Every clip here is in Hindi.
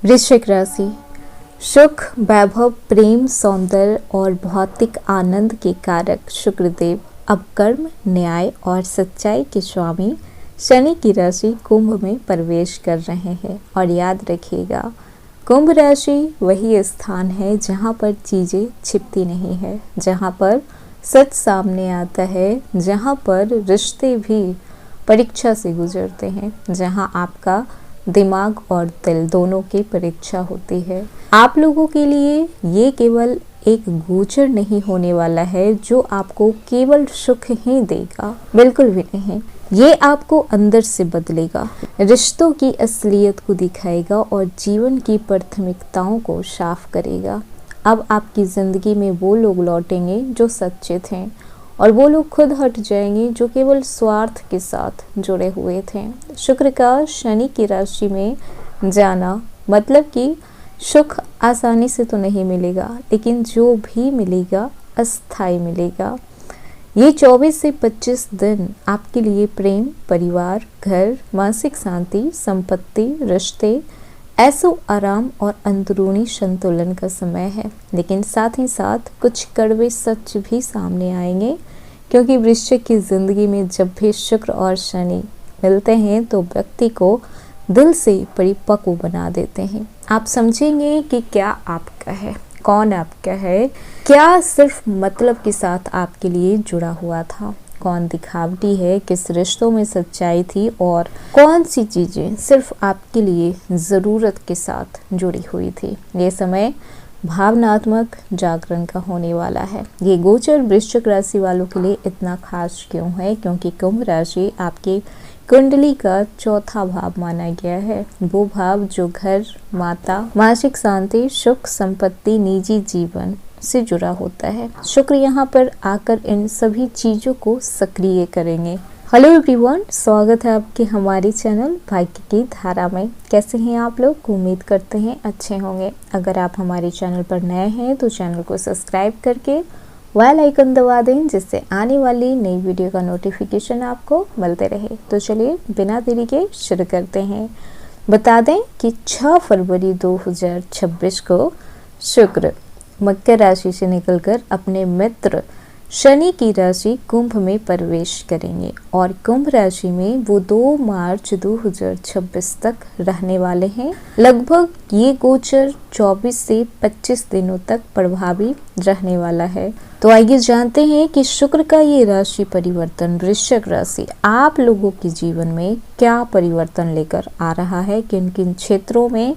वृश्चिक राशि। सुख, वैभव, प्रेम, सौंदर्य और भौतिक आनंद के कारक शुक्रदेव अब कर्म, न्याय और सच्चाई के स्वामी शनि की राशि कुंभ में प्रवेश कर रहे हैं। और याद रखिएगा, कुंभ राशि वही स्थान है जहाँ पर चीज़ें छिपती नहीं है, जहाँ पर सच सामने आता है, जहाँ पर रिश्ते भी परीक्षा से गुजरते हैं, जहाँ आपका दिमाग और दिल दोनों की परीक्षा होती है। आप लोगों के लिए ये केवल एक गोचर नहीं होने वाला है जो आपको केवल सुख ही देगा, बिल्कुल भी नहीं। ये आपको अंदर से बदलेगा, रिश्तों की असलियत को दिखाएगा और जीवन की प्राथमिकताओं को साफ करेगा। अब आपकी ज़िंदगी में वो लोग लौटेंगे जो सच्चे थे और वो लोग खुद हट जाएंगे जो केवल स्वार्थ के साथ जुड़े हुए थे। शुक्र का शनि की राशि में जाना मतलब कि सुख आसानी से तो नहीं मिलेगा, लेकिन जो भी मिलेगा अस्थायी मिलेगा। ये 24 से 25 दिन आपके लिए प्रेम, परिवार, घर, मानसिक शांति, संपत्ति, रिश्ते, ऐसो आराम और अंदरूनी संतुलन का समय है। लेकिन साथ ही साथ कुछ कड़वे सच भी सामने आएंगे, क्योंकि वृश्चिक की जिंदगी में जब भी शुक्र और शनि मिलते हैं तो व्यक्ति को दिल से परिपक्व बना देते हैं। आप समझेंगे कि क्या आपका है, कौन आपका है, क्या सिर्फ मतलब के साथ आपके लिए जुड़ा हुआ था, कौन दिखावटी है, किस रिश्तों में सच्चाई थी और कौन सी चीज़ें सिर्फ आपके लिए ज़रूरत के साथ जुड़ी हुई थी। ये समय भावनात्मक जागरण का होने वाला है। ये गोचर वृश्चिक राशि वालों के लिए इतना खास क्यों है? क्योंकि कुंभ राशि आपकी कुंडली का चौथा भाव माना गया है। वो भाव जो घर, माता, मानसिक शांति, सुख, संपत्ति, निजी जीवन से जुड़ा होता है। शुक्र यहाँ पर आकर इन सभी चीजों को सक्रिय करेंगे। हेलो एवरीवन, स्वागत है आपके हमारे चैनल भाग्य की धारा में। कैसे हैं आप लोग? उम्मीद करते हैं अच्छे होंगे। अगर आप हमारे चैनल पर नए हैं तो चैनल को सब्सक्राइब करके बेल आइकन दबा दें, जिससे आने वाली नई वीडियो का नोटिफिकेशन आपको मिलते रहे। तो चलिए बिना देरी के शुरू करते हैं। बता दें कि 6 फरवरी 2026 को शुक्र मकर राशि से निकलकर अपने मित्र शनि की राशि कुंभ में प्रवेश करेंगे और कुंभ राशि में वो 2 मार्च 2026 तक रहने वाले हैं। लगभग ये गोचर 24 से 25 दिनों तक प्रभावी रहने वाला है। तो आइए जानते हैं कि शुक्र का ये राशि परिवर्तन वृश्चिक राशि आप लोगों के जीवन में क्या परिवर्तन लेकर आ रहा है, किन किन क्षेत्रों में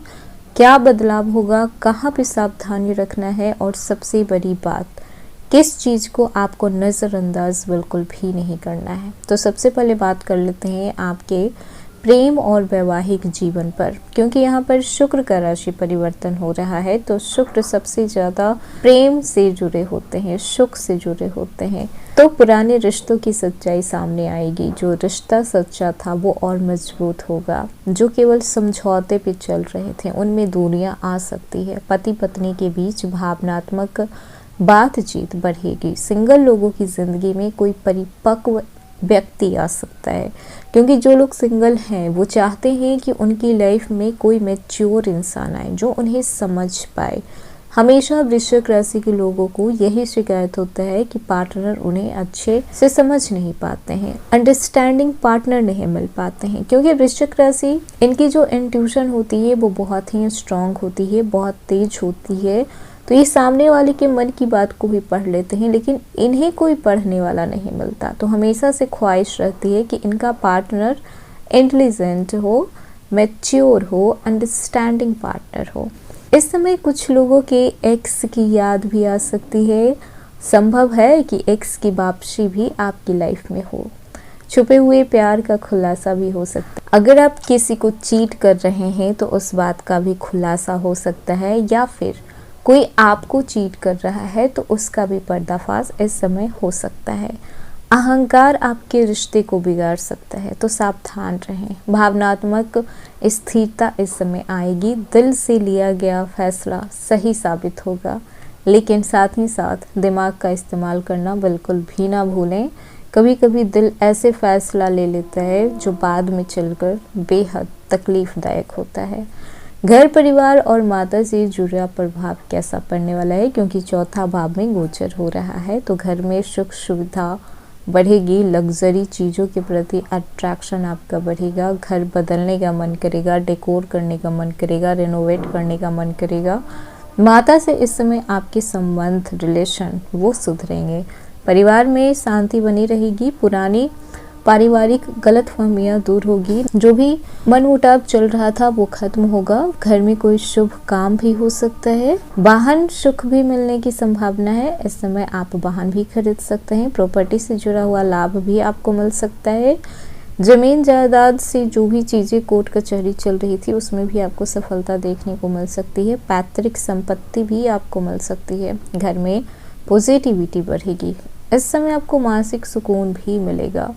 क्या बदलाव होगा, कहाँ पे सावधानी रखना है और सबसे बड़ी बात, किस चीज़ को आपको नज़रअंदाज बिल्कुल भी नहीं करना है। तो सबसे पहले बात कर लेते हैं आपके प्रेम और वैवाहिक जीवन पर, क्योंकि यहाँ पर शुक्र का राशि परिवर्तन हो रहा है। तो शुक्र सबसे ज़्यादा प्रेम से जुड़े होते हैं, सुख से जुड़े होते हैं। तो पुराने रिश्तों की सच्चाई सामने आएगी। जो रिश्ता सच्चा था वो और मजबूत होगा। जो केवल समझौते पे चल रहे थे उनमें दूरियाँ आ सकती है। पति पत्नी के बीच भावनात्मक बातचीत बढ़ेगी। सिंगल लोगों की ज़िंदगी में कोई परिपक्व व्यक्ति आ सकता है, क्योंकि जो लोग सिंगल हैं वो चाहते हैं कि उनकी लाइफ में कोई मैच्योर इंसान आए जो उन्हें समझ पाए। हमेशा वृश्चिक राशि के लोगों को यही शिकायत होता है कि पार्टनर उन्हें अच्छे से समझ नहीं पाते हैं, अंडरस्टैंडिंग पार्टनर नहीं मिल पाते हैं। क्योंकि वृश्चिक राशि, इनकी जो इंट्यूशन होती है वो बहुत ही स्ट्रांग होती है, बहुत तेज होती है। तो ये सामने वाले के मन की बात को भी पढ़ लेते हैं, लेकिन इन्हें कोई पढ़ने वाला नहीं मिलता। तो हमेशा से ख्वाहिश रहती है कि इनका पार्टनर इंटेलिजेंट हो, मैच्योर हो, अंडरस्टैंडिंग पार्टनर हो। इस समय कुछ लोगों के एक्स की याद भी आ सकती है। संभव है कि एक्स की वापसी भी आपकी लाइफ में हो। छुपे हुए प्यार का खुलासा भी हो सकता है। अगर आप किसी को चीट कर रहे हैं तो उस बात का भी खुलासा हो सकता है, या फिर कोई आपको चीट कर रहा है तो उसका भी पर्दाफाश इस समय हो सकता है। अहंकार आपके रिश्ते को बिगाड़ सकता है, तो सावधान रहें। भावनात्मक स्थिरता इस समय आएगी। दिल से लिया गया फैसला सही साबित होगा, लेकिन साथ ही साथ दिमाग का इस्तेमाल करना बिल्कुल भी ना भूलें। कभी कभी दिल ऐसे फैसला ले लेता है जो बाद में चलकर बेहद तकलीफदायक होता है। घर परिवार और माता से जुड़ा प्रभाव कैसा पड़ने वाला है, क्योंकि चौथा भाव में गोचर हो रहा है तो घर में सुख सुविधा बढ़ेगी, लग्जरी चीज़ों के प्रति अट्रैक्शन आपका बढ़ेगा, घर बदलने का मन करेगा, डेकोर करने का मन करेगा, रेनोवेट करने का मन करेगा। माता से इस समय आपके संबंध रिलेशन वो सुधरेंगे, परिवार में शांति बनी रहेगी, पुरानी पारिवारिक गलतफहमियां दूर होगी, जो भी मनमुटाव चल रहा था वो खत्म होगा। घर में कोई शुभ काम भी हो सकता है, वाहन सुख भी मिलने की संभावना है। इस समय आप वाहन भी खरीद सकते हैं, प्रॉपर्टी से जुड़ा हुआ लाभ भी आपको मिल सकता है। जमीन जायदाद से जो भी चीज़ें कोर्ट कचहरी चल रही थी उसमें भी आपको सफलता देखने को मिल सकती है। पैतृक संपत्ति भी आपको मिल सकती है। घर में पॉजिटिविटी बढ़ेगी। इस समय आपको मानसिक सुकून भी मिलेगा।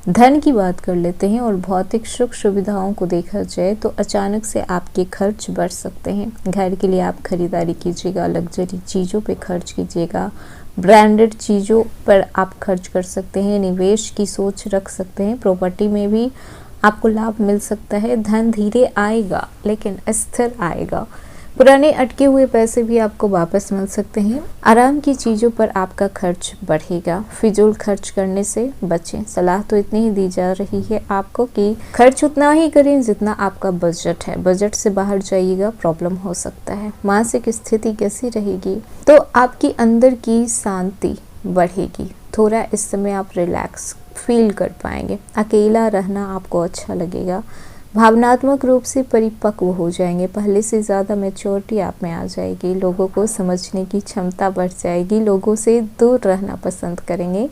धन की बात कर लेते हैं और भौतिक सुख सुविधाओं को देखा जाए तो अचानक से आपके खर्च बढ़ सकते हैं। घर के लिए आप खरीदारी कीजिएगा, लग्जरी चीज़ों पे खर्च कीजिएगा, ब्रांडेड चीज़ों पर आप खर्च कर सकते हैं, निवेश की सोच रख सकते हैं। प्रॉपर्टी में भी आपको लाभ मिल सकता है। धन धीरे आएगा लेकिन स्थिर आएगा। पुराने अटके हुए पैसे भी आपको वापस मिल सकते हैं। आराम की चीज़ों पर आपका खर्च बढ़ेगा। फिजूल खर्च करने से बचें। सलाह तो इतनी ही दी जा रही है आपको कि खर्च उतना ही करें जितना आपका बजट है। बजट से बाहर जाइएगा, प्रॉब्लम हो सकता है। मानसिक स्थिति कैसी रहेगी तो आपकी अंदर की शांति बढ़ेगी। थोड़ा इस समय आप रिलैक्स फील कर पाएंगे। अकेला रहना आपको अच्छा लगेगा। भावनात्मक रूप से परिपक्व हो जाएंगे। पहले से ज़्यादा मैच्योरिटी आप में आ जाएगी। लोगों को समझने की क्षमता बढ़ जाएगी। लोगों से दूर रहना पसंद करेंगे।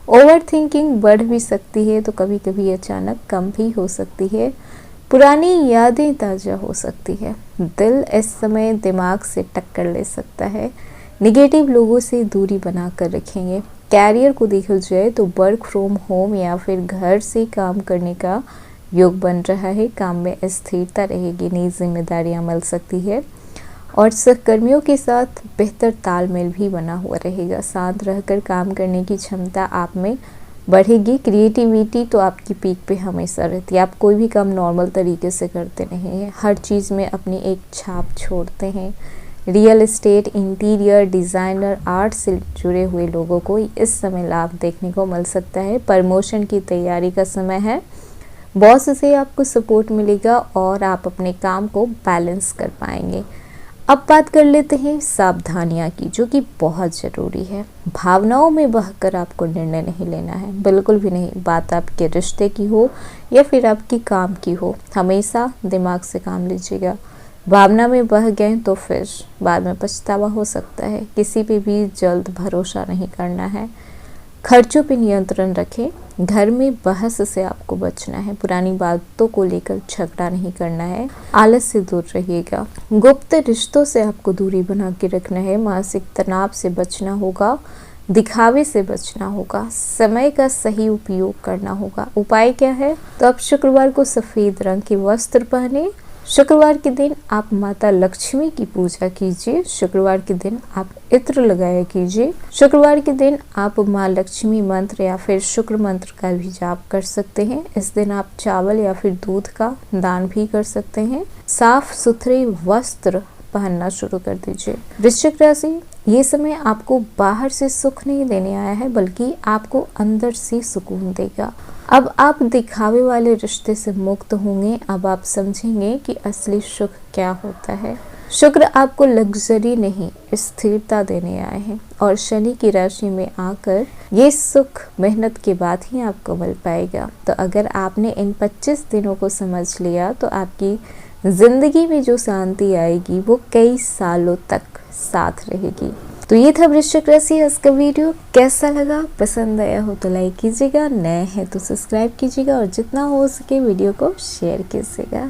ओवर थिंकिंग बढ़ भी सकती है तो कभी कभी अचानक कम भी हो सकती है। पुरानी यादें ताज़ा हो सकती है। दिल इस समय दिमाग से टक्कर ले सकता है। निगेटिव लोगों से दूरी बना कर रखेंगे। कैरियर को देखा जाए तो वर्क फ्रॉम होम या फिर घर से काम करने का योग बन रहा है। काम में स्थिरता रहेगी। नई जिम्मेदारियां मिल सकती है और सहकर्मियों के साथ बेहतर तालमेल भी बना हुआ रहेगा। शांत रहकर काम करने की क्षमता आप में बढ़ेगी। क्रिएटिविटी तो आपकी पीक पे हमेशा रहती है। आप कोई भी काम नॉर्मल तरीके से करते नहीं हैं। हर चीज़ में अपनी एक छाप छोड़ते हैं। Real estate, interior designer, art से जुड़े हुए लोगों को इस समय लाभ देखने को मिल सकता है। प्रमोशन की तैयारी का समय है। बॉस से आपको सपोर्ट मिलेगा और आप अपने काम को बैलेंस कर पाएंगे। अब बात कर लेते हैं सावधानियां की, जो कि बहुत ज़रूरी है। भावनाओं में बहकर आपको निर्णय नहीं लेना है, बिल्कुल भी नहीं। बात आपके रिश्ते की हो या फिर आपकी काम की हो, हमेशा दिमाग से काम लीजिएगा। भावना में बह गए तो फिर बाद में पछतावा हो सकता है। किसी पे भी जल्द भरोसा नहीं करना है। खर्चों पे नियंत्रण रखें। घर में बहस से आपको बचना है। पुरानी बातों को लेकर झगड़ा नहीं करना है। आलस से दूर रहिएगा। गुप्त रिश्तों से आपको दूरी बना के रखना है। मानसिक तनाव से बचना होगा। दिखावे से बचना होगा। समय का सही उपयोग करना होगा। उपाय क्या है तो आप शुक्रवार को सफ़ेद रंग के वस्त्र पहने। शुक्रवार के दिन आप माता लक्ष्मी की पूजा कीजिए। शुक्रवार के दिन आप इत्र लगाया कीजिए। शुक्रवार के दिन आप माँ लक्ष्मी मंत्र या फिर शुक्र मंत्र का भी जाप कर सकते हैं। इस दिन आप चावल या फिर दूध का दान भी कर सकते हैं। साफ सुथरे वस्त्र पहनना शुरू कर दीजिए। वृश्चिक राशि, ये समय आपको बाहर से सुख नहीं देने आया है बल्कि आपको अंदर से सुकून देगा। अब आप दिखावे वाले रिश्ते से मुक्त होंगे। अब आप समझेंगे कि असली सुख क्या होता है। शुक्र आपको लग्जरी नहीं स्थिरता देने आए हैं और शनि की राशि में आकर ये सुख मेहनत के बाद ही आपको मिल पाएगा। तो अगर आपने इन 25 दिनों को समझ लिया तो आपकी जिंदगी में जो शांति आएगी वो कई सालों तक साथ रहेगी। तो ये था वृश्चिक राशि आज का वीडियो। कैसा लगा, पसंद आया हो तो लाइक कीजिएगा, नए हैं तो सब्सक्राइब कीजिएगा और जितना हो सके वीडियो को शेयर कीजिएगा।